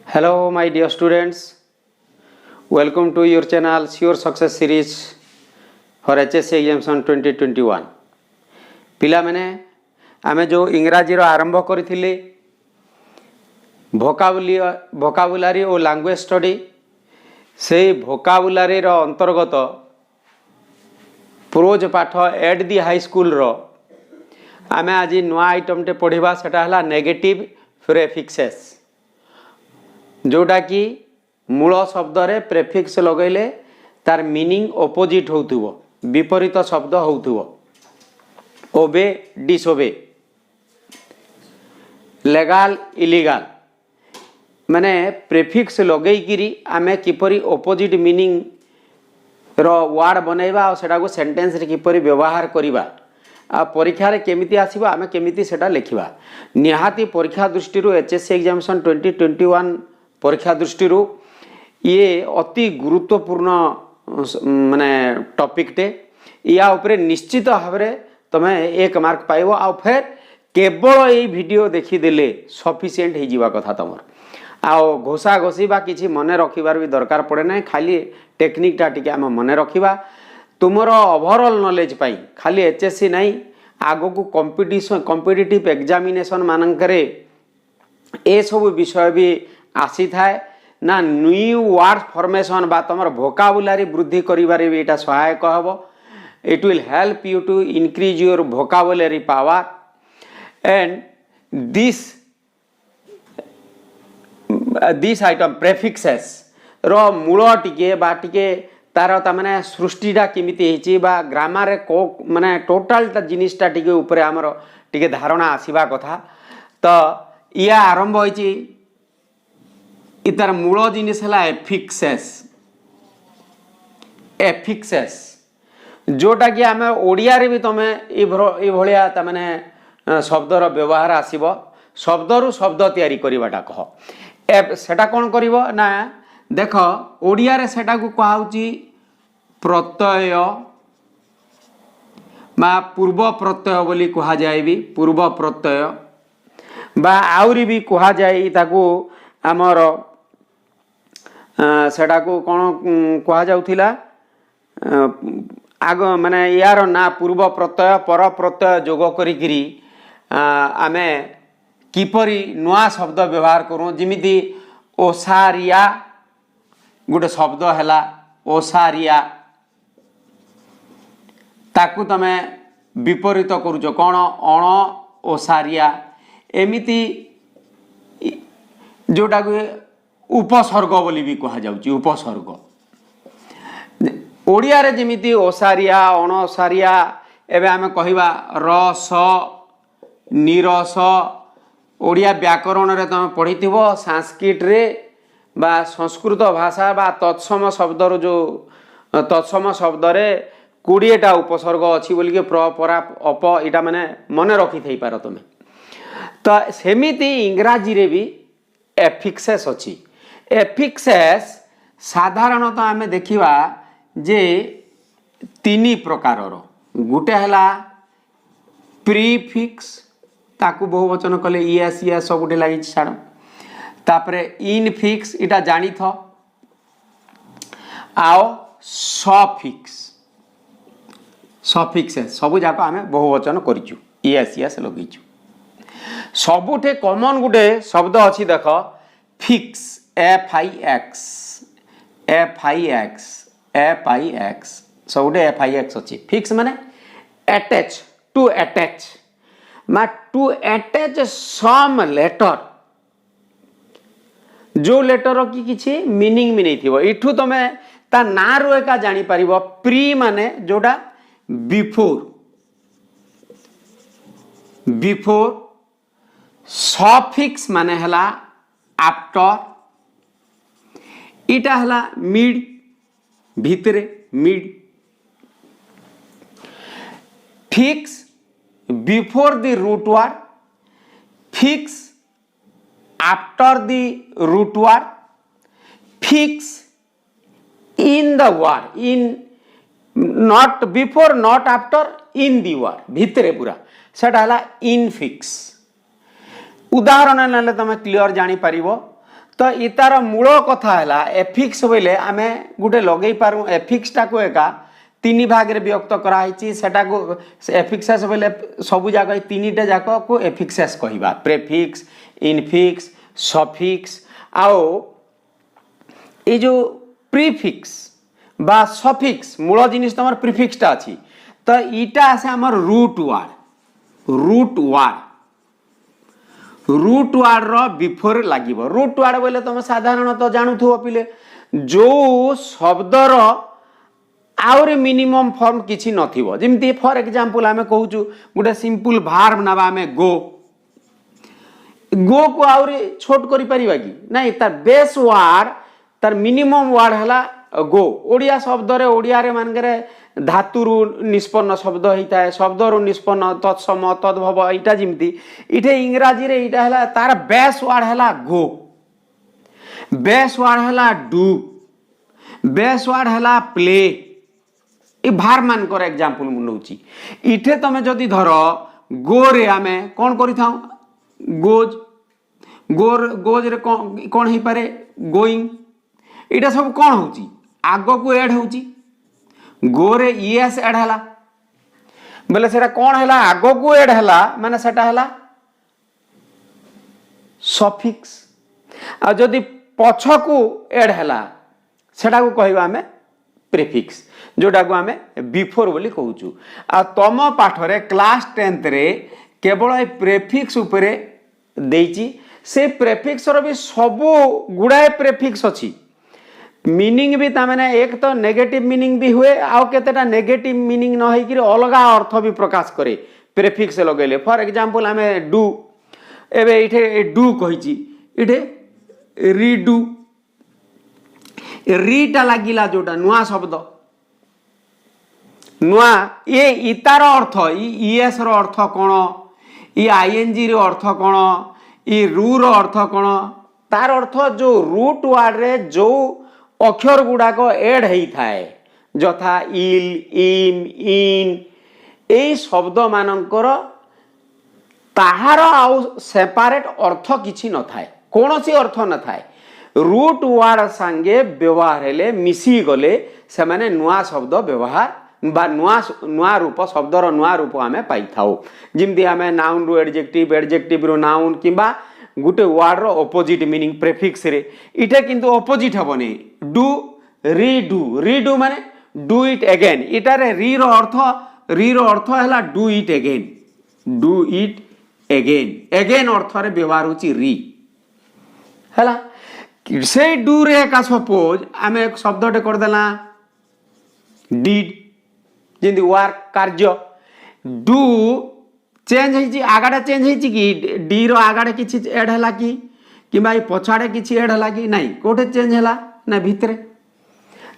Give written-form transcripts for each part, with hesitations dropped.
Hello, my dear students. Welcome to your channel, Sure Success Series for HSC Examination 2021. पिला मैंने आमे जो इंग्राजी रो आरंभ करिथिले भोकाबुलारी और लैंग्वेज स्टडी से भोकाबुलारी रो अंतर्गत प्रोज पाठ एट दी हाई स्कूल रो आमे आज नुआ आइटम टे पढ़िबा सेटा हला नेगेटिव प्रेफिक्सेस जोटा कि मूल शब्द रे प्रेफिक्स लगैले तार मीनिंग ऑपोजिट होउथुबो विपरीत शब्द होउथुबो ओबे डिसोबे लेगाल इलीगाल माने प्रेफिक्स लगै किरी आमे किपरि ऑपोजिट मीनिंग रो वर्ड बनैबा और सेटा को सेंटेंस रे किपरि व्यवहार करिबा आ परीक्षा रे केमिति आसीबा आमे केमिति सेटा लिखिबा निहाती परीक्षा दृष्टि रो एचएससी एग्जामिनेशन 2021 परीक्षा दृष्टि ये अति गुरुत्वपूर्ण माने टॉपिक टे या उपरे निश्चित भाव में तमे 1 मार्क पाइबो आ फिर केवल ये वीडियो देखी देले सफिशिएंट हो जीवा कथा तमर आ घोषा घोषी बा किछि मने रखिबार भी दरकार पड़े ना खाली टेक्निक टा टिके हम मने रखिबा तुमर ओवरऑल नॉलेज पाई खाली एचएससी नहीं आगो को कॉम्पिटिटिव एग्जामिनेशन मानकरे ए सब विषय भी आसी थाए ना न्यू वर्ड फॉर्मेशन बा तमर वोकाबुलारी वृद्धि करिबारे भी एटा सहायक हबो it will help you to increase your vocabulary power and this item prefixes रो मूल टिके बा टिके तार ता माने सृष्टिटा केमिति हेची बा ग्रामर रे को माने टोटल ता जिनिसटा टिके ऊपर हमर टिके धारणा आसीबा कथा तो या आरंभ होईची इतार मूल जिनिस है एफिक्सेस जोटा कि आम ओडिया रे भी तुम ये तमाने शब्दर व्यवहार आसीबो शब्दरु शब्द तैयारी करवाटा कह सेटा कौन करिवो ना देख ओडिया रे सेटा को कहाउची प्रत्यय बा पूर्व प्रत्यय बोली कहा जाए भी पूर्व प्रत्यय बा आउरी भी कहा जाए ताकू आमर सेटा को कौन कहा जाउथिला आग माने यार ना पूर्व प्रत्यय पर प्रत्यय जोग करी आमे किपरि नुआ शब्द व्यवहार करूँ जिमिति ओसारिया गोटे शब्द हैला ओसारिया ताकू तमे विपरीत करूछ कौन अण ओसारिया एमिति जोटा को उपसर्ग बोली भी कहा जाउची उपसर्ग ओडिया रे जेमिति ओसारिया अणओसारिया एबे आमे कहिबा रस निरस ओडिया व्याकरण रे तमे पढ़िथिबो संस्कृत रे बा संस्कृत भाषा बा तत्सम शब्द रो जो तत्सम शब्द रे 20टा उपसर्ग अछि बोली के प्र परा अप इटा माने मने रखि थई पार तमे तो सेमिति इंग्राजी रे भी एफिक्सेस अछि एफिक्सेस साधारणतः आमे देखिबा जे 3 प्रकारर गुटे हला प्रीफिक्स ताकू बहुवचन कले इएस इएस सब गुटे लागि छाड़ तापरे इनफिक्स इटा जानि थ आओ सफिक्स सफिक्सेस सब जाक आमे बहुवचन करिचु इएस इएस लगिचु सबुठे कॉमन गुटे शब्द अछि देख फिक्स FIX सब गुटे FIX अछि फिक्स माने अटैच टू अटैच मा टू अटैच सम लेटर जो लेटर की किछि मीनिंग में नहीं थिबो इठू तमे ता ना रो एका जानि परिबो प्री माने जोडा बिफोर सफिक्स माने हला आफ्टर इटा हला मिड भितरे mid fix before the root word fix after the root word fix in the word in not before not after in the word भितरे पूरा सेटा हला इनफिक्स उदाहरण नेले तमे क्लियर जानी परिबो तो इतार मूल कथा है एफिक्स बोले आम गोटे लगे पारू एफिक्सटा को एका तीन भाग रे विभक्त कराई सेटा को एफिक्सेस बोले सबू जाक तीन टा जाक को एफिक्सेस कहवा प्रेफिक्स इनफिक्स सफिक्स आओ ये जो प्रीफिक्स बा सफिक्स मूल जिनिस तुम प्रीफिक्सटा अच्छी तो इटा आसे आमर रूट वार्ड रो बिफोर लागिबो रूट वार्ड बोले तुम साधारणतः जानूथो पिले जो शब्दर आउरी मिनिमम फॉर्म किछि नथिबो जेमती फॉर एग्जांपल आमे कहूछु गोटे सिंपल भार्ब नबा आमे गो को आउरी छोट करि परिबा कि नाही तार बेस वार्ड तार मिनिमम वार्ड हला गो ओडिया शब्द रे ओडिया रे मानकरे धातुरु निष्पन्न शब्द होता है शब्दरु निष्पन्न तत्सम तद्भव इटा जिमती इठे इंग्राजी रे इटा हला तार बेस वार्ड हला गो बेस वार्ड हला डू बेस वार्ड हला प्ले ये भार मान कर एग्जांपल मु नउची इठे तमे जदी धर गो रे आमे कोन करि थाउ गोज रे कोन ही पारे गोइंग इटा सब कोन होची आगो को ऐड होची गो रे ईएस ऐड हला बोले सेटा कोन हला आगो को ऐड हला माने सेटा हला सफिक्स आ जदी पछ को ऐड हला सेटा को कहबा हमें प्रीफिक्स जोटा को आमे बिफोर बोली कहूचु आ तम पाठरे क्लास 10th रे केवल ए प्रीफिक्स उपरे देइची से प्रीफिक्स रो भी सबो गुडाए प्रीफिक्स अछि मीनिंग भी तामाने एक तो नेगेटिव मीनिंग भी हुए आउ केतेटा नेगेटिव मीनिंग न होई कि अलगा अर्थ भी प्रकाश करे प्रीफिक्स लगेले फॉर एग्जांपल आमे डू एबे इठे डू कहिची इठे रीडू रीटा लागिला जोटा नुआ शब्द नुआ ये इतार अर्थ ईएस रो अर्थ कोन ई आईएनजी रो अर्थ कोन ई रू रो अर्थ कोन तार अर्थ जो रूट वार्ड रे जो अक्षर गुडाक एड हेई थाए जथा इल इम इन ए शब्द मानकर ताहार आउ सेपारेट अर्थ किछि न थाए कोनोसी अर्थ न थाए रूट वार्ड संगे व्यवहार हेले मिसी गले से माने नुआ शब्द व्यवहार बा नुआ रूप शब्दर नुआ रूप आमे पाई थाउ जिमती आमे नाउन रो एडजेक्टिव रो नाउन किबा गुटे वार्ड रो ऑपोजिट मीनिंग प्रीफिक्स रे इटे किंतु ऑपोजिट हबने डू रीडू माने डू इट अगेन इटा रे री रो अर्थ हला डू इट अगेन अर्थ रे व्यवहार होची री हला से डू रे का सपोज आमे एक शब्दटे कर देला डिड जिंदी वर्क कार्य डू चेंज होई आगाडा चेंज होई कि डी रो आगाडे किछि ऐड हला कि किबा पछाडे किछि ऐड हला कि नाही कोठे चेंज हला ना भितरे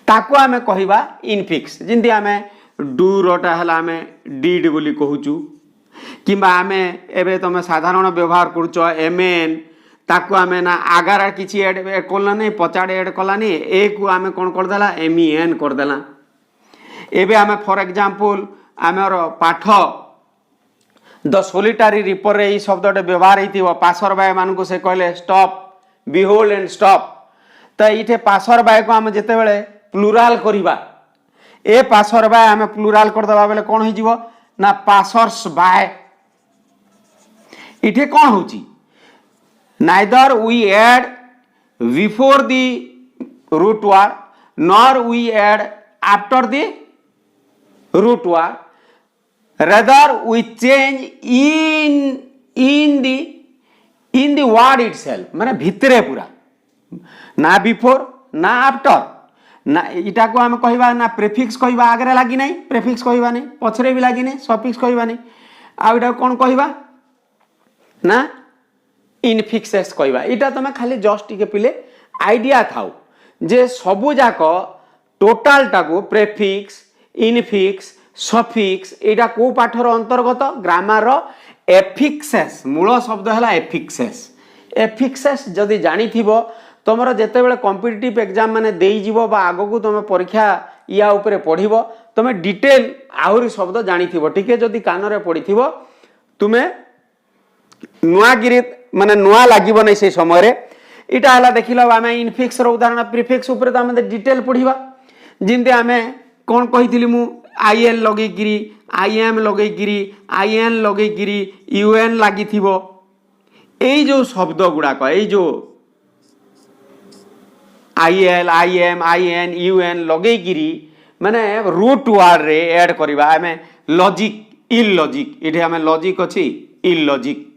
ताको आमे कहिबा इनफिक्स जिंदी आमे डू रोटा हला आमे डिड बोली कहूचु किबा आमे एबे तमे साधारण व्यवहार करछो एमएन ताको आमे ना आगारा किछि ऐड कोला नै पछाडे ऐड कोला नै ए को आमे कोन कर देला एमईएन कर देला एबे आमे फॉर एग्जांपल आमेर पाठ द सोलिटारी रिपर रे शब्दटे व्यवहार हेतिबो पासर बाय मान को से कहले स्टॉप बिहोल्ड एंड स्टॉप त इथे पासर बाय को हम जते बेले प्लुराल करिबा ए पासर बाय हम प्लुराल कर दबा बेले कोन होई जिवो ना पासर्स बाय इथे कोन होची neither we add before the root word nor we add after the root word rather we change in the word itself माने भितरे पूरा ना बिफोर ना आफ्टर ना इटा को हम कहबा ना प्रीफिक्स कहबा आगरे लागी नहीं प्रीफिक्स कहबा नहीं पछरे भी लागी नहीं सफिक्स कहबा नहीं आ इटा कोन कहबा ना इनफिक्सेस कहबा इटा तमे खाली जस्ट के पिले आईडिया थाउ जे सबु जाक टोटल टाको प्रीफिक्स इनफिक्स सफिक्स एटा को पाठर अंतर्गत ग्रामर एफिक्सेस मूल शब्द है एफिक्सेस जदि जानी थिबो तुमर जेते बेले कॉम्पिटिटिव एग्जाम माने देई जीवो बा आगो को तुम परीक्षा या ऊपर पढ़िबो तुम डिटेल आहुरी शब्द जानी थिबो ठीके जदि कान रे पढ़िथिबो तुमे नुआ गिरी माने नुआ लागिबो नै से समय रे इटा हला देखिल आम इनफिक्स उदाहरण प्रिफिक्स उपर तो आम डिटेल पढ़ा जमी आम कौन कही मु आई एल लगे आई एम लगे आई एन लगे यूएन लगी यही जो शब्द गुड़ाक यही जो I L I M I N U N लगे माने रूट वार्ड रे ऐड करवा आम लॉजिक इल लॉजिक ये आम लॉजिक अच्छी il logic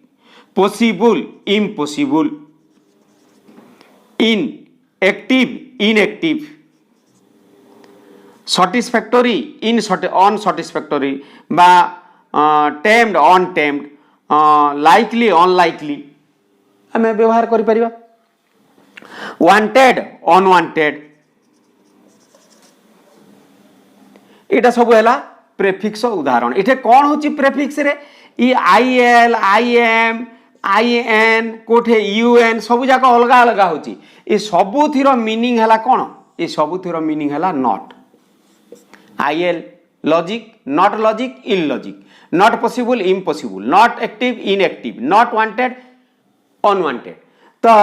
possible impossible in active inactive satisfactory in unsatisfactory बा टेम्ड अनटेम्ड लाइकली अनलाइकली आम व्यवहार कर परिबा वांटेड अनवांटेड इटा सब है प्रेफिक्स उदाहरण इटे कौन होची प्रेफिक्स रे ई I L I M I N कोठे यू एन सब जाक अलग अलग होची ये सबुथिर मीनिंग है कौन ये सबुथिर मीनिंग है not I L logic not logic il logic not possible impossible not active inactive not wanted unwanted तो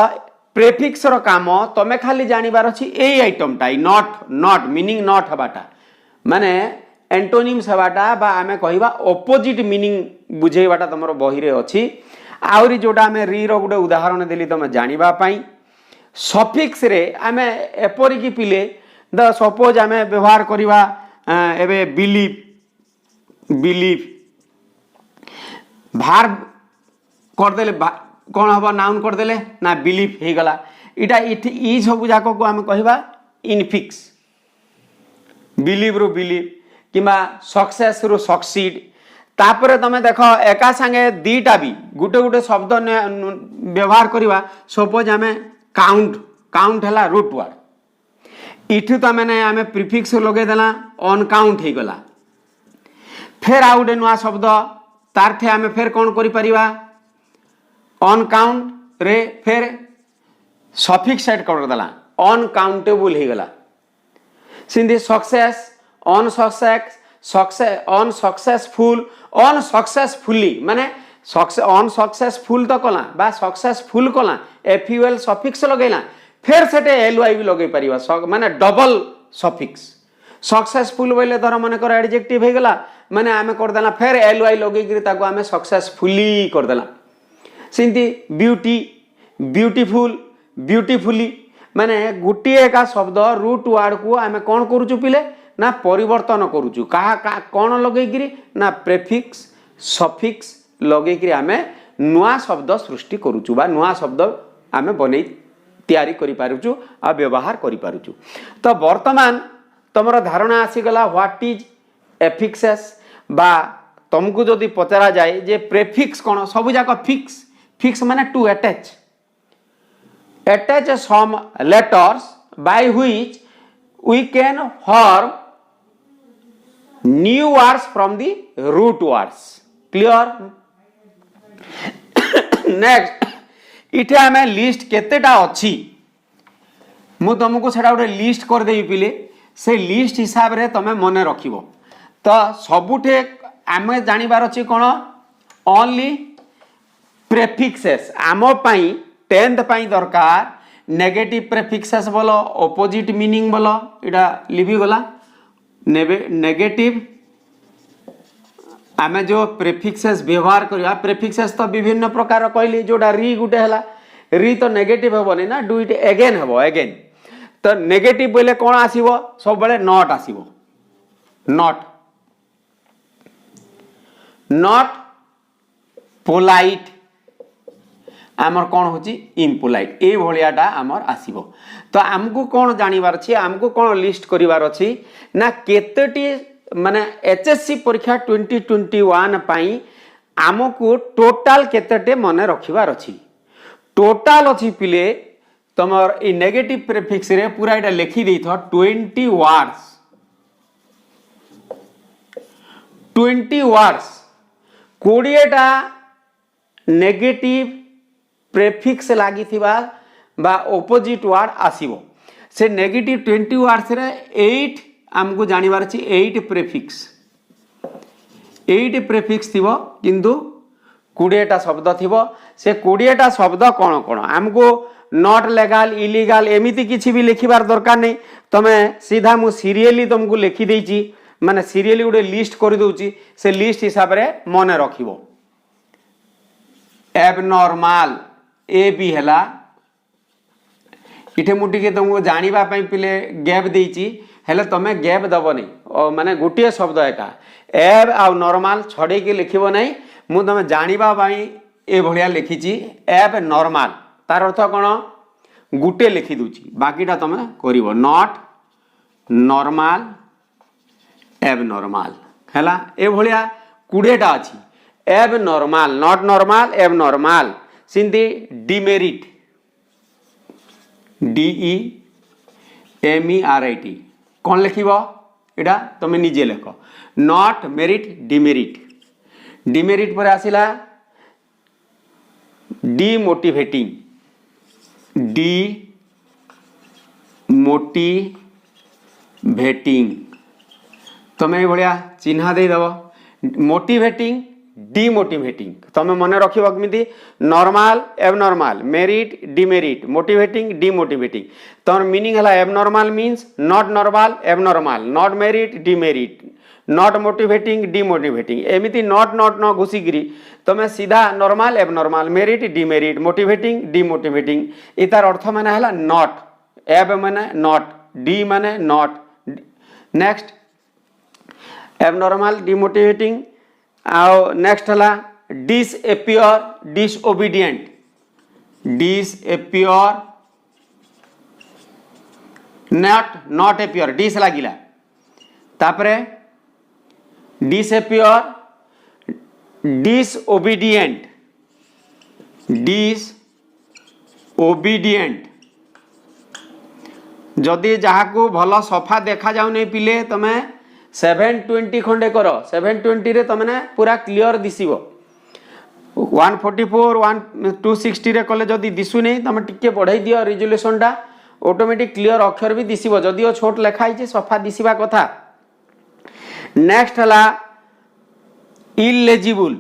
प्रेफिक्स रो काम तमे खाली जानिबार अछि एई आइटम टाई नॉट नॉट मीनिंग नॉट हबाटा माने एंटोनिम्स हबाटा बा आमे कहिबा ऑपोजिट मीनिंग बुझेबाटा तमरो बही रे अछि आउरी जोटा आमे री रो गुटे उदाहरण देली तमे जानिबा पई सफिक्स रे आमे एपरि की पिले द सपोज आमे व्यवहार करिबा एबे बिलीव बिलीव भार्ब कर देले कौन हम नाउन कर देले ना बिलीफ हो गला इटा ई सब जाक को आम कहवा इनफिक्स बिलीव रु बिलीव किंबा सक्सेस रु सक्सीड तापर तमे देख एका संगे दीटा भी गुटे गुटे शब्द व्यवहार करवा सपोज आम काउंट काउंट है रूट वर्ड इठू तो मैंने आम प्रिफिक्स लगे देला अनकाउंट हो गला फिर आउ गोटे नुआ शब्द तार थे आम फिर कौन करि परिबा अनकाउंट रे फिर सफिक्स एड कर देला अनकाउंटेबल हो गला सिंधी सक्सेस अनसक्सेसफुल अनसक्सेसफुली माने अनसक्सेसफुल तो कला बा सक्सेसफुल कला एफ्यूएल सफिक्स लगेला फिर से एल वाई भी लगे पार माने डबल सफिक्स सक्सेसफुल बोले धर मन कर एडजेक्टिव हो गला माने आम करदेला फिर एल वाई लगे आम सक्सेसफुली करदेला सिंधी ब्यूटी ब्यूटीफुल ब्यूटीफुली माने गोटे का शब्द रूट वार्ड को आम कौन करुचु पिले ना परिवर्तन करुचु कहा कौन लगे ना प्रेफिक्स सफिक्स लगे आम नुआ शब्द सृष्टि करुचु बा नुआ शब्द आम बनै तैयारी करि पारुचु आ व्यवहार करि पारुचु तो वर्तमान तुमर धारणा आसीगला व्हाट इज एफिक्सेस बा तुमको जदि पचरा जाए जे प्रेफिक्स कौन सब जाक फिक्स फिक्स माने to attach some letters by which we can form new words from the root words clear next इथे आमे लिस्ट केतेटा अछि मु तुमको सेटा गोटे लिस्ट कर देबी पिले से लिस्ट हिसाब रे तमे मने रखिबो तो सबुठे आमे जानिबार अछि कोन ओनली प्रेफिक्सेस आम पाई 10th पाई दरकार नेगेटिव प्रेफिक्सेस बोलो ऑपोजिट मीनिंग बोलो इटा लिखी गला नेगेटिव आमे जो प्रेफिक्सेस व्यवहार करिया प्रेफिक्सेस तो विभिन्न प्रकार कहली जोटा री गुटे हला री तो नेगेटिव हेबोनी ना डू इट अगेन हेबो अगेन तो नेगेटिव बोले कोन आसीबो सब बेले नॉट आसीबो नॉट नॉट पोलाइट आमर कौन होची इम्पोलाइट ए भलियाटा आमर आसीबो तो आमको कौन जानिबार अछि आमको कौन लिस्ट करिवार अछि ना केतेटी माने एचएससी परीक्षा 2021 पाई आमको टोटल केतेटे मने रखिबार अछि टोटल अछि पिले तमर ए नेगेटिव प्रीफिक्स रे पूरा एटा लिखि देइथ 20 वर्ड्स 20 वर्ड्स 20 टा नेगेटिव प्रेफिक्स लागी थिबा बा ऑपोजिट वर्ड आसीबो से नेगेटिव 20 वर्ड्स रे 8 हमको जानिबार अछि 8 प्रेफिक्स थिबो किंतु 20 टा शब्द थिबो से 20 टा शब्द कोन कोन हमको नॉट लेगाल इलीगाल एमिति किछि भी लिखिबार दरकार नहीं तमे सीधा मु सीरियली तुमको लिखि देछि माने सीरियली गोटे लिस्ट कर दूची से लिस्ट हिसाब रे मन रखिबो एबनॉर्मल ए बी हैला इठे मु टिके तुमको जानिबा पई पिले गैप देछि हेले तमे गैप दबो नहीं माने गोटे शब्द एका एब आ नॉर्मल छड़े के लिखिबो नहीं मु तमे जानिबा पई ए भलिया लिखिछि एब नॉर्मल तार अर्थ कोन गुटे लिखि दूची बाकीटा तमे करिवो नॉट नॉर्मल एब नॉर्मल हैला ए भलिया 20टा अछि एब नॉर्मल नॉट नॉर्मल एब नॉर्मल सिंधी डिमेरिट DEMERIT कौन लिखिबो एटा तमे निजे लेख नॉट मेरिट डिमेरिट डिमेरिट पर आसिला डिमोटिवेटिंग तमे भलिया चिन्हा दे दबो मोटिवेटिंग डिमोटिवेटिंग तमे मन रखिबो केमिति normal abnormal merit demerit motivating demotivating तोर मीनिंग हला abnormal means not normal abnormal not merit demerit not motivating demotivating एमिति नॉट नॉट न घुसीगिरी तमे सीधा normal abnormal merit demerit motivating demotivating इतार अर्थ माने हला नॉट एब माने नॉट डी माने नॉट नेक्स्ट एबनॉर्मल डिमोटिवेटिंग आओ नेक्स्ट हला disappear disobedient disappear not appear dis लागिला तापरे डिसएपियर डिसओबीडिएंट डिसओबीडिएंट जदि जहाकू भल सफा देखा जाऊ नहीं पिले तमे 720 खंडे कर 720 रे तमने पूरा क्लियर दिसिबो 144 260 रे कले जदि दिसु नहीं तमे टिके बढ़ाई दियो रिजोल्यूशन टा ऑटोमेटिक क्लियर अक्षर भी दिसिबो जदिओ छोट लेखा हिचे सफा दिसिबा कथा नेक्स्ट हला इलेजिबल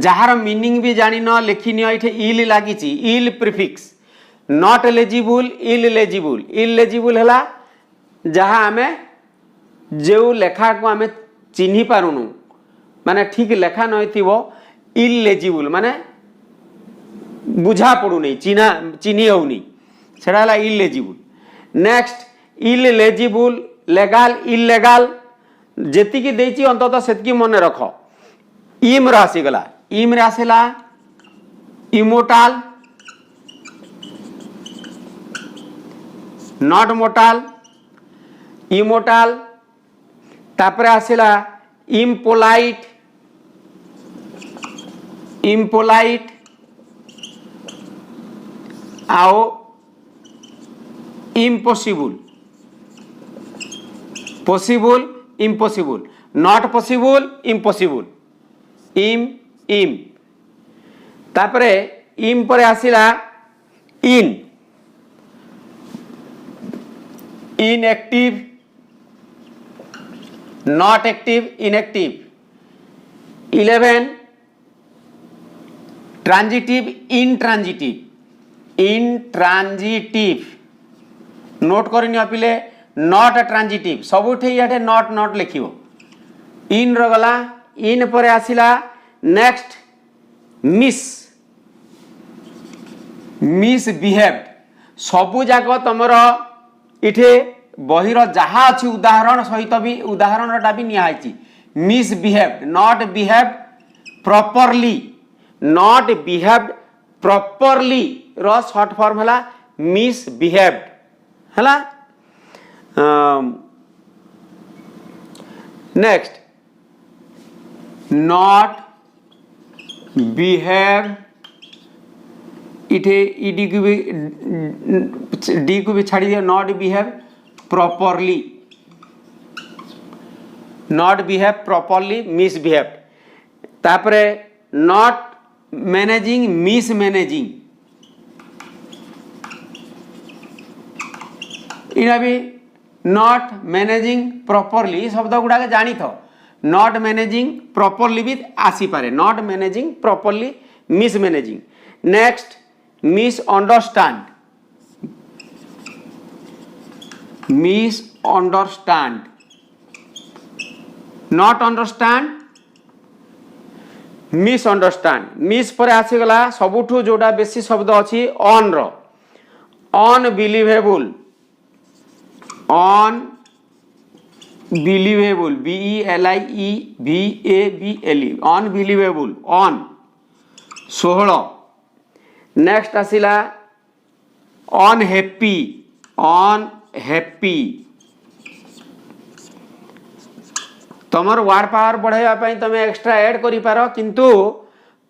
जहार मीनिंग भी जानि न लिखि नियो इठे इल लागिची il prefix not eligible illegible हला जहाँ आमे जो लेखा को आमे चिन्हि पारुनु माने ठीक लेखा नय थिबो इलेजिबल माने बुझा पड़ू नहीं चिन्हि होउनी सेडा हला illegible next illegible legal illegal जेतिकी देछि अंतत सेतिकी मन रख इम राशि गला इम राशिला इमोर्टल नॉट मोर्टल इमोर्टल तापरे आसिला इम्पोलाइट आओ impossible possible impossible not possible impossible im तापरे इम पर आसिला inactive not active inactive 11 transitive intransitive note करनी अपिले नॉट ट्रांजिटिव सबुठे याटे नॉट नॉट लिखिबो इन रगला इन पर आसिला नेक्स्ट मिसबिहेव्ड सबु जाक तमरो इठे बहिर जहाँ अच्छी उदाहरण सहित भी उदाहरणटा भी निहाई मिसबिहेव्ड नॉट बिहेव्ड प्रॉपरली रो शॉर्ट फॉर्म हला मिसबिहेव्ड हला नेक्स्ट नॉट बिहेव इठे डी को भी छाड़ी दिया नॉट बिहेव प्रॉपरली मिसबिहेव तापरे नॉट मैनेजिंग मिसमैनेजिंग इना भी नॉट मैनेजिंग प्रॉपरली शब्द गुड़ा जानी थो नॉट मैनेजिंग प्रॉपरली भी आसी पारे not managing properly mismanaging. Next misunderstand, misunderstand, not understand, misunderstand. Mis पर आसीगला सबुठू जोड़ा बेसी शब्द अच्छी ऑन रो, unbelievable, unbelievable, BELIEVABLE, unbelievable, un 16। Next आसिला अनहैप्पी, अनहैप्पी। तमर वार्ड पावर बढ़ाई तुम एक्स्ट्रा ऐड करि पारो, किंतु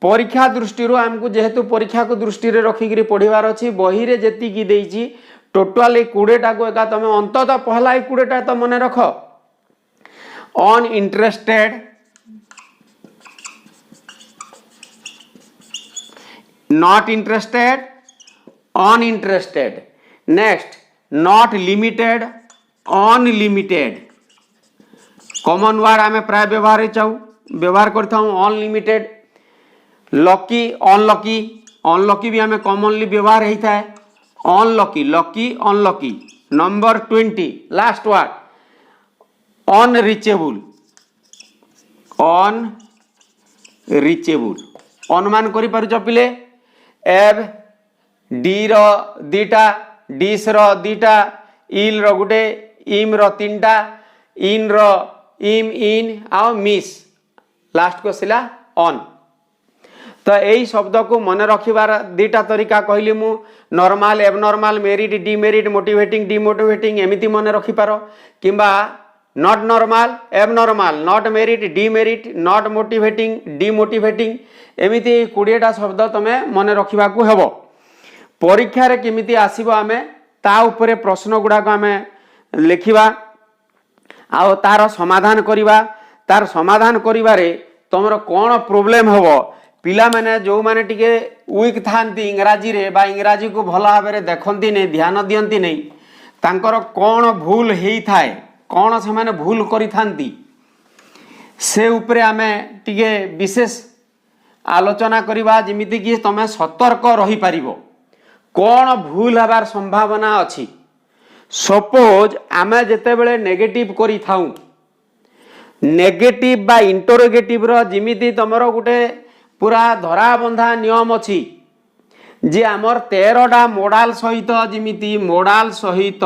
परीक्षा दृष्टि आमको जेहेतु परीक्षा को दृष्टि रखिक पढ़ार अच्छी बही रे जेतिकी देइछि टोटाल 20टा को एका तुम अंततः पहला 20टा तो मन रख। Uninterested, not interested, uninterested. Next not limited, unlimited. Common word आम प्राय व्यवहार करता अनलिमिटेड। लकी, अनलकी, अनलकी भी आम कॉमनली व्यवहार होता है। Unlucky, lucky, unlucky. Number 20 last word unreachable, unreachable. अनुमान करि पारुछ पिले एब डी रो दीटा, डिस रो दीटा, इल रो गुटे, इम रो तीनटा, इन रो इम इन आ मिस लास्ट को सिला ऑन। तो यही शब्द को मन रखिबार दीटा तरीका कहली मु, normal, abnormal, merit, demerit, motivating, demotivating एमिति मन रखि पारो, किंबा not normal, abnormal, not merit, demerit, not motivating, demotivating एमिति 20टा शब्द तमे मन रखिबा को हेबो। परीक्षा रे केमिति आसीबो आमे ता उपरे प्रश्न गुडाको आमे लेखिबा आ तार समाधान करिबा। तार समाधान करिबारे तमरो कोन प्रॉब्लम हेबो, पिला माने जो माने टिके वीक थांती इंग्राजी रे बा इंग्राजी को भला भाबरे देखंती नै, ध्यान दियंती नै, तांकर कोन भूल हेई थाए, कोन से माने भूल करि थांती, से उपरे आमे टिके विशेष आलोचना करिबा, जेमिति कि तमे सतर्क रही पारिबो कोन भूल हबार संभावना अछि। सपोज आमे जेते बेले नेगेटिव करि थाउ, नेगेटिव बा इंटरोगेटिव रो जिमिति तमरो गुटे पूरा धरा बंधा नियम अछि जे आमर 13टा मोडाल सहित, जिमिति मोडाल सहित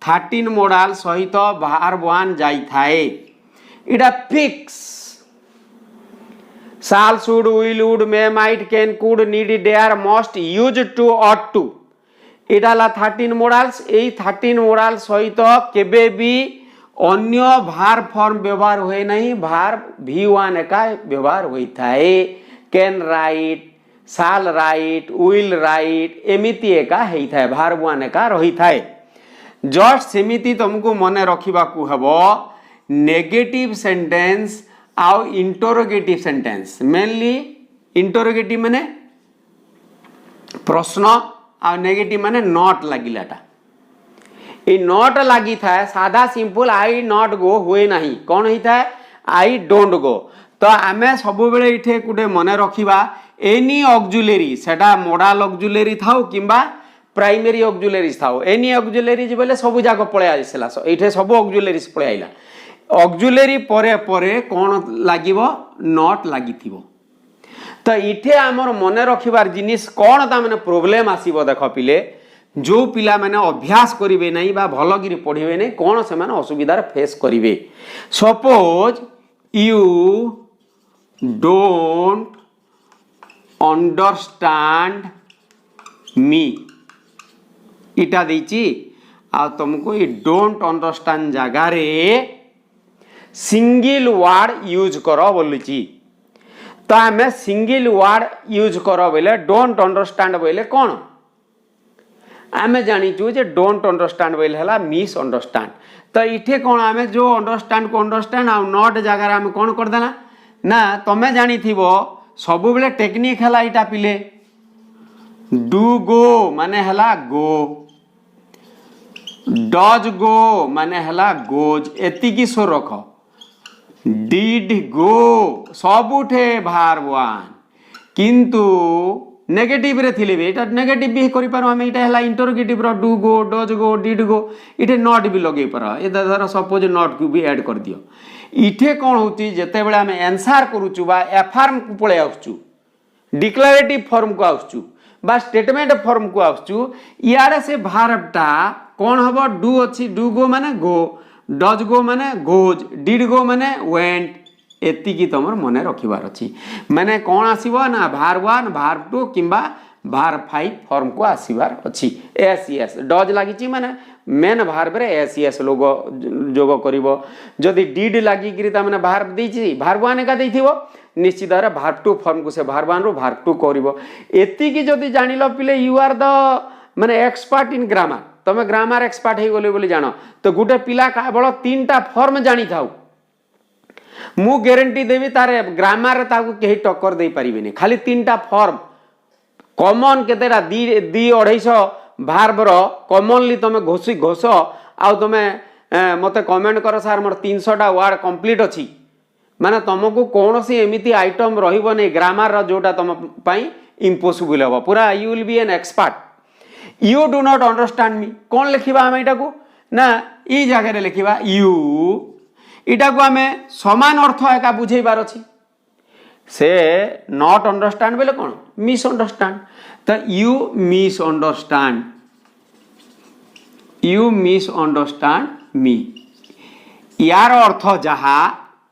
13 मोडाल सहित वर्ब 1 जाई थाए। इडा fix shall, should, will, would, may, might, can, could, need, dare, must, use to, ought to. इटा ला 13 मोडाल्स। एई 13 मोडाल सहित केबे भी अन्य भार फॉर्म व्यवहार हुए नहीं, भार V1 एका व्यवहार होता है। Can write, shall write, will write एमिति एका होता है, भार 1 एका रही थाए। जस्ट सेमिति तुमको मने रखिबा को हेबो नेगेटिव सेंटेंस आउ इंटरोगेटिव सेंटेंस। मेनली इंटरोगेटिव माने प्रश्न आ नेगेटिव माने नॉट लागिलाटा। ये नॉट लगी था सादा सिंपल आई नॉट गो हुए नहीं, कौन होता है आई डोंट गो। तो आमे सब बेले इठे गुटे मन रखिबा एनी ऑक्सिलरी, सेटा मोडाल ऑक्सिलरी थाउ किंबा प्राइमरी ऑक्सिलरी थाउ, एनी ऑक्सिलरी बोले सब जाक पळे आइसला, इठे सब ऑक्सिलरी पळे आइला। ऑक्सिलरी परे परे कौन लागिवो नॉट लागिथिवो। तो इठे आमर मन रखिबार जिनिस कौन ता माने प्रॉब्लम आसीबो। देख पिले जो पिला माने अभ्यास करिवे नहीं बा भलगिरी पढ़िवे नहीं, कौन से माने असुविधार फेस करिवे। Suppose you don't understand me, इटा देची आ तुमको ये डोंट अंडरस्टैंड जगह रे सिंगल वर्ड यूज करो बोलुची। तो आमे सिंगल वर्ड यूज करो बोले डोंट अंडरस्टैंड बोले कौन आमे जानिचु जे डोंट अंडरस्टैंड बोले हला मिस अंडरस्टैंड। तो इठे कौन आमे जो अंडरस्टैंड को अंडरस्टैंड आ नॉट जगह आमे कौन कर देना ना तमे जानी थिबो सब बेले टेक्निक हला इटा पिले डू गो माने हला गो, डज गो माने हला गोज, एतिकी सो रख। डिड गो सबुठे भार 1 किंतु नेगेटिव रे थिले भी एटा नेगेटिव भी करि पारो हम एटा हला इंटरोगेटिव रो do go does go did go इठे नॉट भी लगे पारो ए धर सपोज नॉट को भी ऐड कर दियो इठे कोन होती जते बेले हम आंसर करूचु बा एफर्म को पळे आउचु डिक्लेरेटिव फॉर्म को आउचु बा स्टेटमेंट फॉर्म को आउचु यारे से भारबटा कोन हबो डू अछि डू गो माने गो डज गो माने गोज डिड गो माने वेंट एतिकी तुम मन रखिबार अच्छी माने कौन आसीबो ना भार 1 भार 2 किंबा भार 5 फॉर्म को आसीबार अच्छी एस डज लागिची माने मेन भार बरे एस लोगो जोग करिवो जदि डिड लागी किरी ता माने भार देछि भार 1 का देथिवो निश्चित भाବରେ भार 2 फॉर्म को से भार 1 रो भार 2 करिवो एतिकी जदि जानिलो पिले यू आर द माने एक्सपर्ट इन ग्रामर तमे ग्रामर एक्सपर्ट हे गोले बोली जानो तो गुटे पिला केवल 3टा फॉर्म जानि थाउ मु ग्यारंटी देवी तारे ग्रामर ताकू केही टक्कर दे परिबेनी खाली 3टा फॉर्म कॉमन केतेरा दी 250 भार्बर कॉमनली तमे घोष आ तमे मते कमेंट कर सर मोर 300टा वर्ड कंप्लीट अछि माने तुमको कौन सी एमिति आइटम रहिबो नै ग्रामर रो जोटा तुम पई इम्पॉसिबल हो पूरा you will be an expert you do not understand मी कौन लिखिबा हम एटा को ना ई जगह रे लिखिबा यू इटा को आमे समान अर्थ एका बुझेबार अछि से नॉट अंडरस्टैंड बोले कौन मिस अंडरस्टैंड तो यू मिस अंडरस्टैंड मी यार अर्थ जहा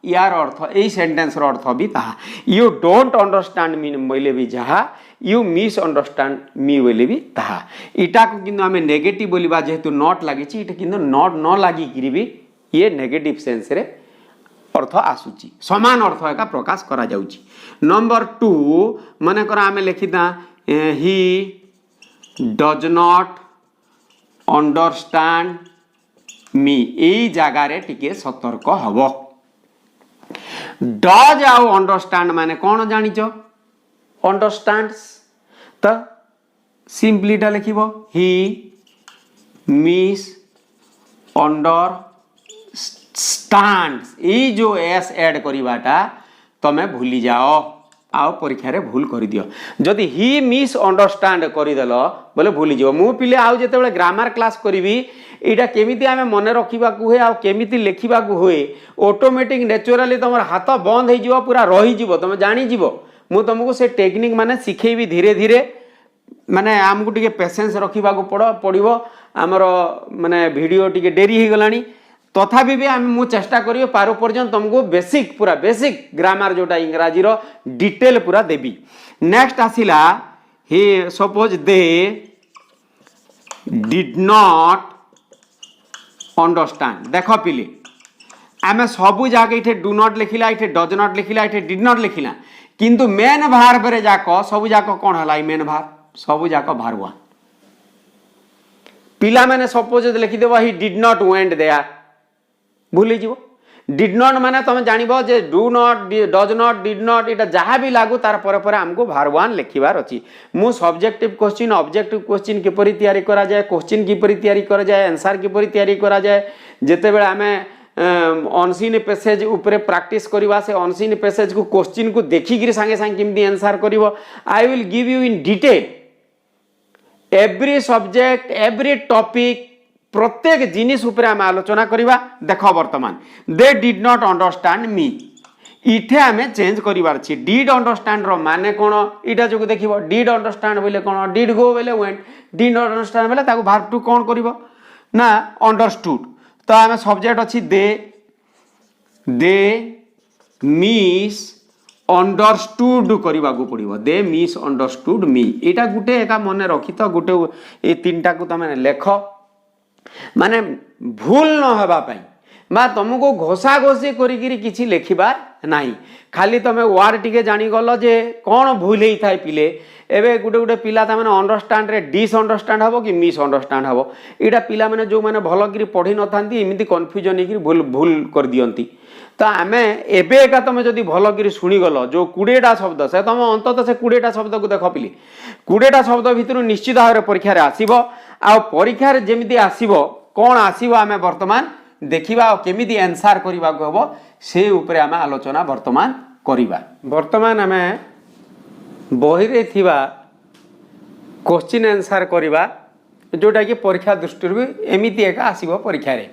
यार अर्थ ए सेंटेंस रो अर्थ भी ताहा यू डोंट अंडरस्टैंड मी बोले भी जहा यू मिस अंडरस्टैंड मी बोले भी ताहा इटा को किंतु आमे नेगेटिव बोलिबा जेहेतु नॉट लागिछि इटा किंतु नॉट न लागी किरि भी ये नेगेटिव सेंस रे अर्थ आसुची समान अर्थ एका प्रकाश करा जाउची नंबर 2 माने कर आमे लिखिता he does not understand me एई जागा रे टिके सतर्क हबो डज आउ अंडरस्टैंड माने कोन जानिचो अंडरस्टैंड्स तो सिंपली टा लिखिबो ही मिस अंडर स्टैंड्स ये जो एस ऐड करिवाटा तमे भूली जाओ आओ परीक्षा रे भूल कर दियो जदि ही मिस अंडरस्टैंड करिदेलो बोले भूली जाओ मु पिले आउ जेते बेले ग्रामर क्लास करिवि एटा केमिति आमे मने रखिबा को होय आ केमिति लेखिबा को होय ऑटोमेटिक नेचुरली तमर हाथ बंद हे जिवो पूरा रही जिवो तमे जानि जिवो मु तुमको से टेक्निक माने सिखेबी धीरे धीरे माने आमको टिके पेशेंस रखिबा को पड़िबो हमर माने वीडियो टिके डेरी हे गलानी तथापि भी मु चेष्टा करियो पारो पर्यंत तुमको बेसिक पूरा बेसिक ग्रामर जोटा इंग्राजी रो डिटेल पूरा देबी नेक्स्ट आसिला he suppose they did not understand देखो पिले आमे सबु जाके इथे डू नॉट लिखिला इथे डज नॉट लिखिला इथे डिड नॉट लिखिला किंतु मेन भार बरे जाको सबु जाको कोन हला मेन भार सबु जाको भारवा पिला माने सपोज लिखि देबो he did not went there भूली जीवो डिड नॉट माने तुम जानिबो जे do not does not did not इटा जहां भी लागू तार परे परे हमको भार 1 लिखिबार अछि मु सब्जेक्टिव क्वेश्चन ऑब्जेक्टिव क्वेश्चन किपरि तयारी करा जाय क्वेश्चन किपरि तयारी करा जाय आंसर किपरि तयारी करा जाय जेते बेले हमें अनसीन पैसेज ऊपर प्रैक्टिस करबा से अनसीन पैसेज को क्वेश्चन को देखि गिरी संगे संगे किमती आंसर करिवो I will give you in detail every subject every topic प्रत्येक जिनिस ऊपर आम आलोचना करिबा देखो वर्तमान they did not understand me इथे आमे चेंज करिवार छी डिड अंडरस्टैंड रो माने कोन इटा जो देखिबो डिड अंडरस्टैंड बोले कोन डिड गो बोले वेंट डिड अंडरस्टैंड बोले ताको वर्ब टू कोन करिवो ना अंडरस्टूड तो आमे सब्जेक्ट अछि दे मिस अंडरस्टूड करिबा को पड़िबो दे मिस अंडरस्टूड मी एटा गुटे एका मने रखि तो गुटे ए तीनटा को तमे लेखो माने भूल न हबा पई बा तुमको घोषा घोषी करी किछि लेखिबार नाही खाली तमे वर्ड टिके जानि गलो जे कोन भूल हेई थाय पिले एबे गुटे गुटे पिला ता माने अंडरस्टैंड रे डिस अंडरस्टैंड हबो कि मिस अंडरस्टैंड हबो एटा पिला माने जो माने भलो करी पढी न थांती एमिति कंफ्यूजन हे भूल भूल कर दियंती तो आमे एबे एका तमे जदी भलो करी सुनी गलो जो 20टा शब्द से तमे अंतत से 20टा शब्द को देखो पिली 20टा शब्द भितरु निश्चित भाव परीक्षा रे आसीबो आ परीक्षा रे जेमिति आसीबो कोन आसीबो आमे वर्तमान देखिबा केमिति आंसर करिबा को हबो से ऊपर आमे आलोचना वर्तमान करिबा वर्तमान आमे बही रे थिबा क्वेश्चन आंसर करवा जोटा कि परीक्षा दृष्टि भी एमती एका आसीबो परीक्षा रे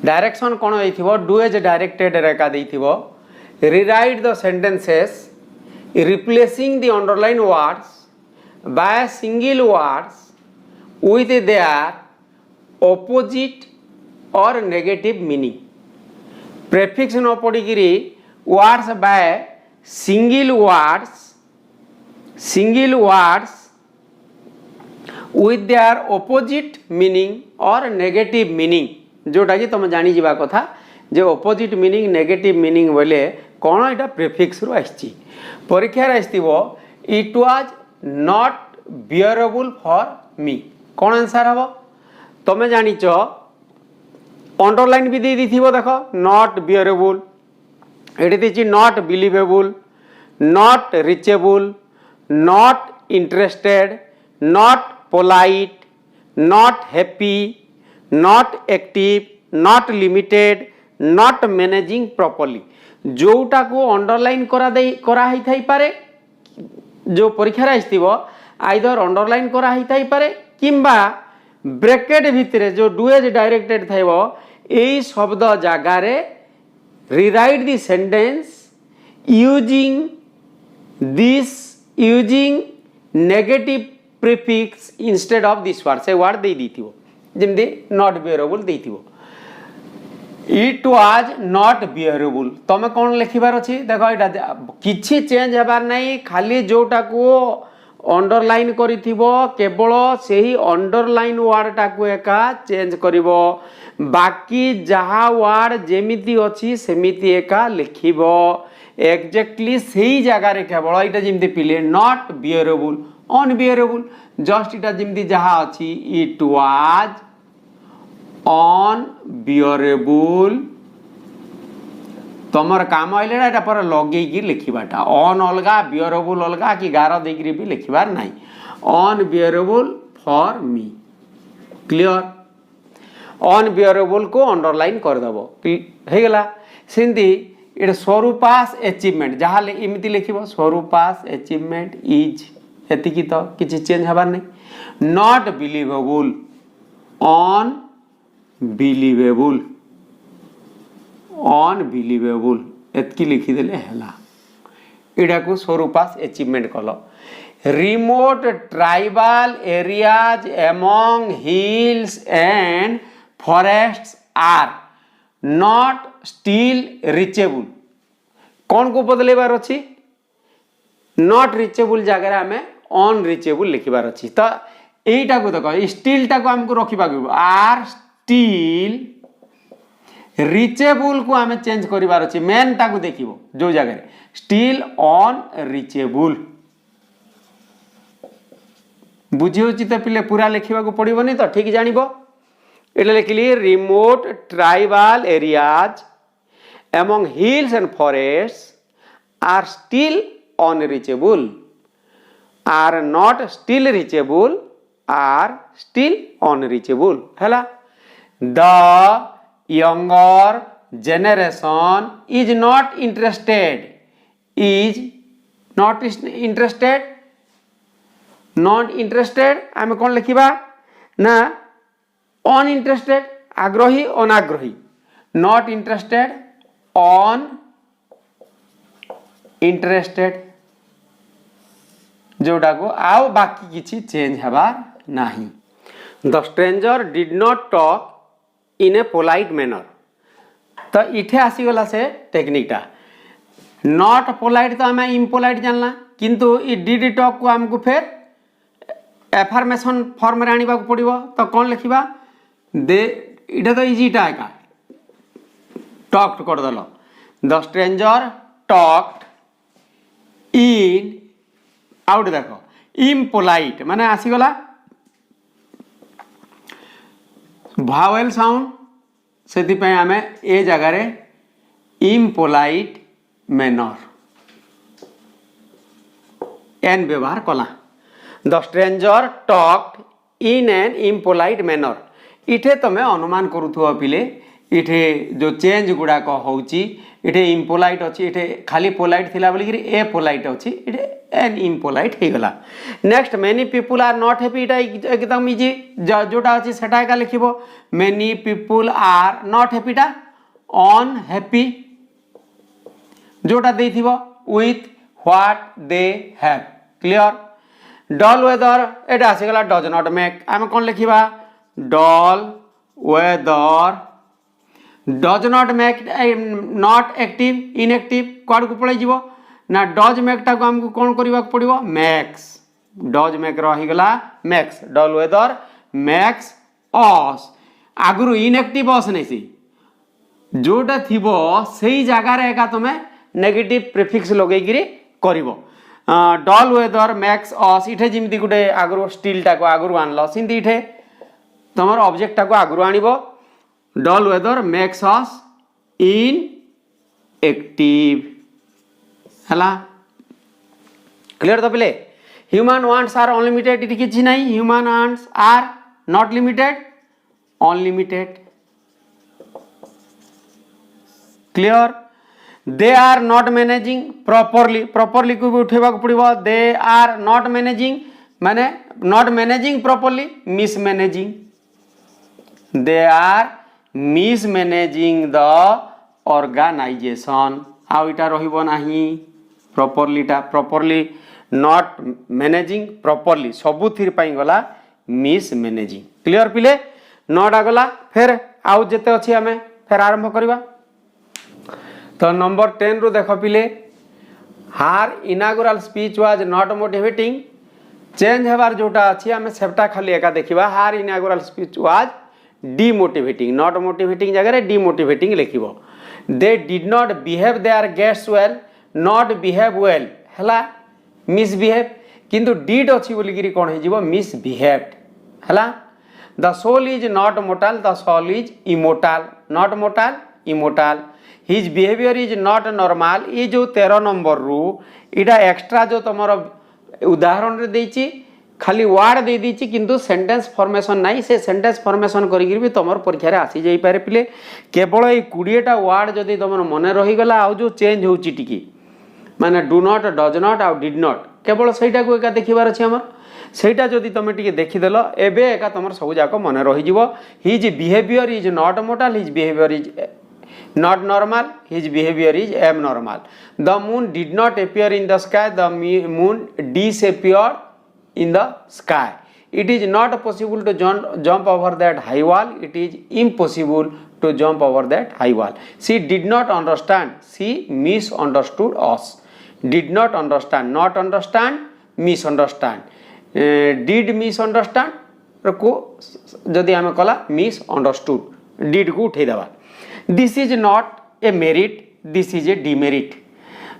डायरेक्शन कौन हो डू एज डायरेक्टेड रेखा देथिबो rewrite the sentences replacing the underlined words by single words with their opposite or negative meaning prefix न पड़िकी words by single words with their opposite meaning or negative meaning जोटा कि तुम जानी जीवा कथा जो opposite meaning negative meaning बोले कौन यहाँ प्रेफिक्स रु आसी परीक्षा आसो it was not bearable for me कौन आंसर हम तुम्हें जानिच अंडरलाइन भी दे दी देख नॉट बियरेबल ये देती not believable not reachable not interested not polite not happy not active not limited not managing properly जोटा को अंडरलाइन करा ही थाई पारे जो परीक्षा आसथिबो आइदर अंडरलाइन करा ही थाई पारे किंबा ब्रैकेट भितरे जो डू एज डायरेक्टेड थाइबो एई शब्द जागारे rewrite the sentence using negative prefix instead of this word से वर्ड दे दीथिबो जेमदी नॉट बियरेबल देथिबो इट वाज नॉट बियरेबल तुम कौन लिखबार अच्छी देख यहाँ किसी चेंज हबार नहीं खाली जोटा को अंडरलाइन करिथिबो केवल से ही अंडरलाइन वर्डटा को एका चेंज करिवो बाकी जहाँ वर्ड जेमिति अच्छी सेमिति एका लिखिबो एक्जेक्टली सही जगह केवल यहाँ जमी पिले नॉट बियरेबल अनबियरेबल जस्ट यहाँ जमी जहाँ अच्छी इट वाज अनबियरेबल तुमर काम आइले पर लगे लिखवाटा अन अलगा बियरेबल अलगा कि गार देकरी भी लिखबार ना unbearable for me clear unbearable को अंडरलाइन करदेव होगला सेमती ये स्वरूपास अचिवमेंट जहाँ एमती लिख स्वरूपास अचिवमेंट इज एतिकी तो किसी चेंज हबार नहीं नॉट बिलीवेबल अनबिलीवेबल एतकी लिखिदेले हैला इडा को स्वरूपास अचिवमेंट कल remote tribal areas among hills and forests are not still reachable कौन को बदलेबार अच्छी नॉट रिचेबल जगह आम अनरिचेबल लिखबार अच्छी तो यहीटा को देख स्टिलटा को आमको रखा आर स्टिल रिचेबल को आम चेंज करार अच्छे मेन टाक देखो जो जगह स्टिल अनरिचेबल बुझी तो पिले पूरा लिखा पड़ोनी तो ठीक जान ये लिखिली remote tribal areas among hills and forest are still unreachable are not still reachable are still unreachable है the younger generation is not interested आम कौन लिखा ना अनइंटरेस्टेड आग्रही अनाग्रही नॉट इंटरेस्टेड अन इंटरेस्टेड जोटा को आओ बाकी किसी चेंज हबार नहीं the stranger did not talk in A polite manner तो इठे आसीगला से टेक्निकटा नॉट पोलाइट तो आम इम्पोलाइट जानला किंतु इ डिड टॉक को आमको फेर एफर्मेशन फॉर्म रे आनिबा को पड़िबो तो कौन लिखिबा दे इटा तो इजीटा एका टॉक्ड कर दलो the stranger talked in out देखो इम्पोलाइट माने आसीगला भावेल साउंड से आम ए जगार इम्पोलाइट मैनर एन व्यवहार कला the stranger talked in an impolite manner इठे तुम्हें अनुमान करुथुव पिले इठे जो चेंज गुड़ाक होची इठे इम्पोलाइट अच्छी इठे खाली पोलाइट थिला बोलिकी ए पोलाइट अच्छी इठे एन इम्पोलाइट हो गला। Next many people are not happy इटा एकदम इजी जोटा अच्छी सेटा एका लिखिबो मेनी पीपुल आर नॉट हैप्पीटा ऑन हैप्पी जोटा देथिबो with what they have clear. Dull weather एटा आसी गला डज नॉट मेक आम कौन लिखिबा dull weather does not make not active inactive कौड़ को पड़े जीवो ना डज मेकटा को हमको कौन करबा पड़िबो मैक्स डज मेक रही गला मैक्स डल वेदर मैक्स अस आगुरु इनएक्टिव अस नहीं सी जोटा थिबो सेही जगह रे एका तमे नेगेटिव प्रीफिक्स लगै गिरी करिवो डल वेदर मैक्स अस इठे जिमती गुटे आगुरु स्टील टा को आगुरु आनलो सिंती इठे तमर ऑब्जेक्ट टा को आगुरु आनिबो dull weather makes us inactive हला क्लियर तो पिले ह्यूमन वांट्स आर अनलिमिटेड इति किछि नाही human wants are not limited unlimited clear. They are not managing properly को भी उठेबा को पड़िबो दे आर नॉट मैनेजिंग माने not managing properly mismanaging they are mismanaging the organisation आउ इटा रहिबो नाही प्रॉपर्ली नॉट मैनेजिंग प्रॉपर्ली सबु थिर पई गला मिसमैनेजिंग क्लियर पिले नोटा गला फिर आउ जेते अछि हमें फिर आरंभ करबा तो नंबर 10 रु देख पिले her inaugural speech was not motivating change हेबार जोटा अछि हमें सेप्टा खाली एका देखिबा her inaugural speech was demotivating not motivating जगह रे डिमोटिवेटिंग लिखिबो they did not behave their guests well not behave well हला मिसबिहेव किंतु डिड अछि बोली गिरी कोन हे जीवो मिसबिहेव्ड हला the soul is not mortal the soul is immortal not mortal immortal his behaviour is not normal ये जो 13 नंबर रु इटा एक्स्ट्रा जो तुम उदाहरण रे देछि खाली वर्ड दे दीची किंतु सेंटेंस फॉर्मेशन नहीं से सेंटेंस फॉर्मेशन करी भी तुम परीक्षा रे आसी जाई पारे पिले केवल ये 20टा वर्ड जदी तुम मन रही गला आ जो चेंज होची टिकी माने डू नॉट डज नॉट आ डिड नॉट केवल सेटा को एका देखिबार अछि हमर सेटा जदी तुम टिके देखि देलो एबे एका तुमर सब जाको मन रही जिवो his behaviour is not mortar his behaviour is not normal his behavior is abnormal the moon did not appear in the sky the moon disappeared in the sky it is not possible to jump over that high wall it is impossible to jump over that high wall she did not understand she misunderstood us did not understand not understand misunderstand did misunderstand को जदि आम कला misunderstood did को उठे देवा This is not a merit, this is a demerit.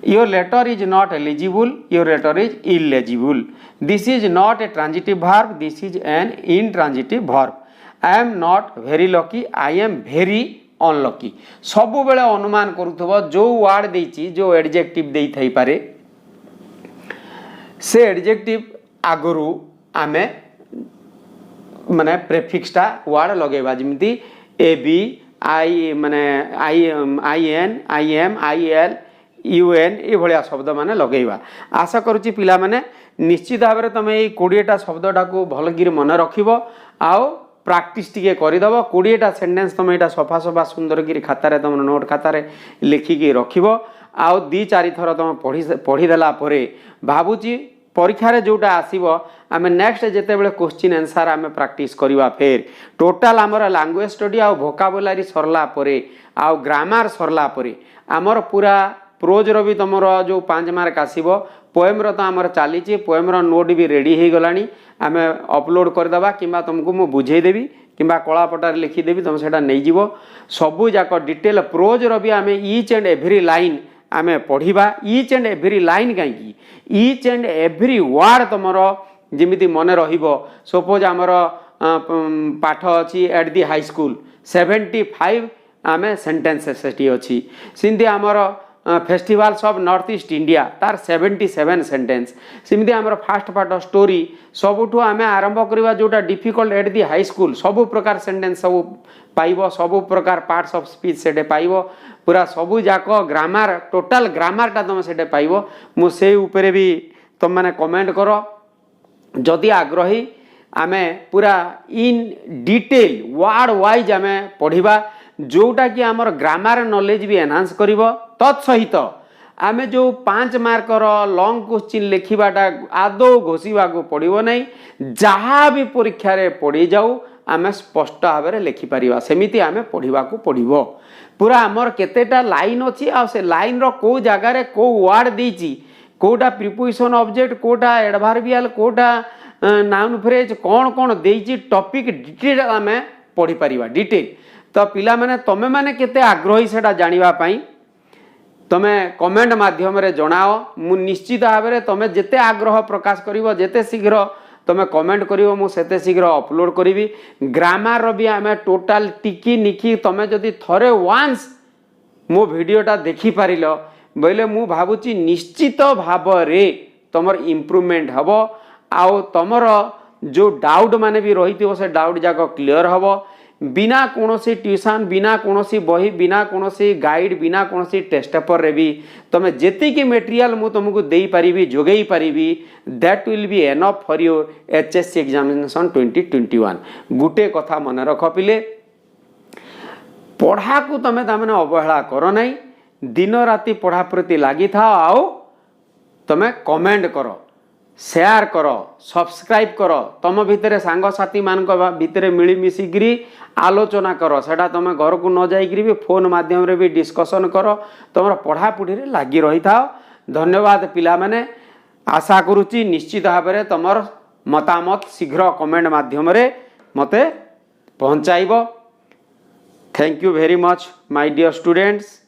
Your letter is not eligible, your letter is illegible. This is not a transitive verb, this is an intransitive verb. I am not very lucky, I am very unlucky. सबु बेले अनुमान करूथबो जो word देछि जो adjective देई Thai पारे से adjective आगुरु आमे माने प्रीफिक्सटा वर्ड लगेबा जिमिति ए बी आई माने I N I M I L U N ये भाया शब्द माने लगेबा आशा करुच्ची पिला माने निश्चित भाव में तुम ये 20टा शब्दटा को भलगिरी मन रखिबो आओ प्रैक्टिस टिके करिदबो 20टा सेंटेंस तुम एटा सफा सफा सुंदर गिरी खातारे तुम नोट खातारे लिखिकी रखिबो आओ 2-4 थर तुम पढ़ी देला परे भाबुची परीक्षा रे जोटा आसीबो आमे नेक्स्ट जेते बेले क्वेश्चन आंसर आमे प्रैक्टिस करबा फेर टोटल हमर लैंग्वेज स्टडी आ वोकाबुलरी सरला परे आ ग्रामर सरला परे हमर पूरा प्रोज रो भी तमरो जो 5 मार्क आसीबो पोएम रो तो हमर चाली छि पोएम रो नोट भी रेडी हे गलानी आमे अपलोड कर दबा किबा तुमको मु बुझेई देबी किबा कला पटार लिखि देबी तुम सेटा नै जीवो सबु जाक डिटेल प्रोज रो भी आमे ईच एंड एवरी लाइन आमे पढ़िबा ईच एंड एवरी लाइन काई ईच एंड एवरी वर्ड तुमरो जिमिति मने रहिबो सपोज हमर पाठ अछि एट दी हाई स्कूल 75 आमे सेंटेंस सेटी अछि सिंधी हमर festivals of north east India तार 77 सेंटेंस सेमती आमर फास्ट पार्ट स्टोरी सबुठू आम आरंभ करवा जोटा difficult at the high school सबु प्रकार सेंटेंस सब पाइब सबु प्रकार पार्ट्स ऑफ स्पीच से पाइब पूरा सबु जाक ग्रामर टोटाल ग्रामरटा तुम से पाइब मुझे ऊपर भी तुम मैंने कमेंट कर जदि आग्रही आमे पूरा इन डिटेल वार्ड वाइज आमे पढ़िबा जोटा कि आमर ग्रामर नॉलेज भी एनहांस करिवो तत्सहित आमे जो 5 मार्कर लॉन्ग क्वेश्चन लिखिबाटा आदौ घोषिबा को पड़िबो नहीं जहाँ भी परीक्षा रे पड़ी जाऊ आमे स्पष्ट भाव में लिखिपार सेमिति आमे पढ़िबा को पड़िबो पूरा आमर केतेटा लाइन अच्छी आ से लाइन रो को जगार को वार्ड देछि कोटा प्रिपोजिशन ऑब्जेक्ट कोटा एडवर्बियल कोटा नाउन फ्रेज कौन कौन देछि टॉपिक डिटेल आमे पढ़ी परिबा डिटेल तो पिला माने तमे माने केते आग्रही सेटा जानिबा पई तमे कमेंट माध्यम रे जणाओ मु निश्चित भाव में तमे जेते आग्रह प्रकाश करिवो जेते शीघ्र तमे कमेंट करिवो मु सेते शीघ्र अपलोड करिवि ग्रामर रो भी आमे टोटल टिकी निकी तमे जदि थरे वांस मो वीडियोटा देखि पारिलो बोले मु भाबुची निश्चित भाव रे तमर इम्प्रूवमेंट हबो आउ तमर जो डाउट माने भी रही से डाउट जाक क्लियर हबो बिना कोनोसी ट्यूशन बिना कोनोसी बही बिना कोनोसी गाइड बिना कोनोसी टेस्ट पेपर रे भी तमे जेति की मटेरियल मु तुमको देई परिबी जोगेई परिबी that will be enough for your HSC examination 2021 गुटे कथा मन रख पिले पढ़ा को तमे तामने अवहेला करो नहीं दिन राति पढ़ा प्रति लगी था आओ तमे कमेंट करो शेयर करो सब्सक्राइब करो तुम भितर सांग साथी मान भितर मिलमिशिकी आलोचना करो सेटा तुम घर को न जाइकरी भी फोन माध्यम रे भी डिस्कशन करो तुम पढ़ापढ़ी लगी रही था धन्यवाद पिला माने आशा करुच्ची निश्चित भाव में तुम मतामत शीघ्र कमेंट माध्यम रे मते पहुँचाइब thank you very much my dear students.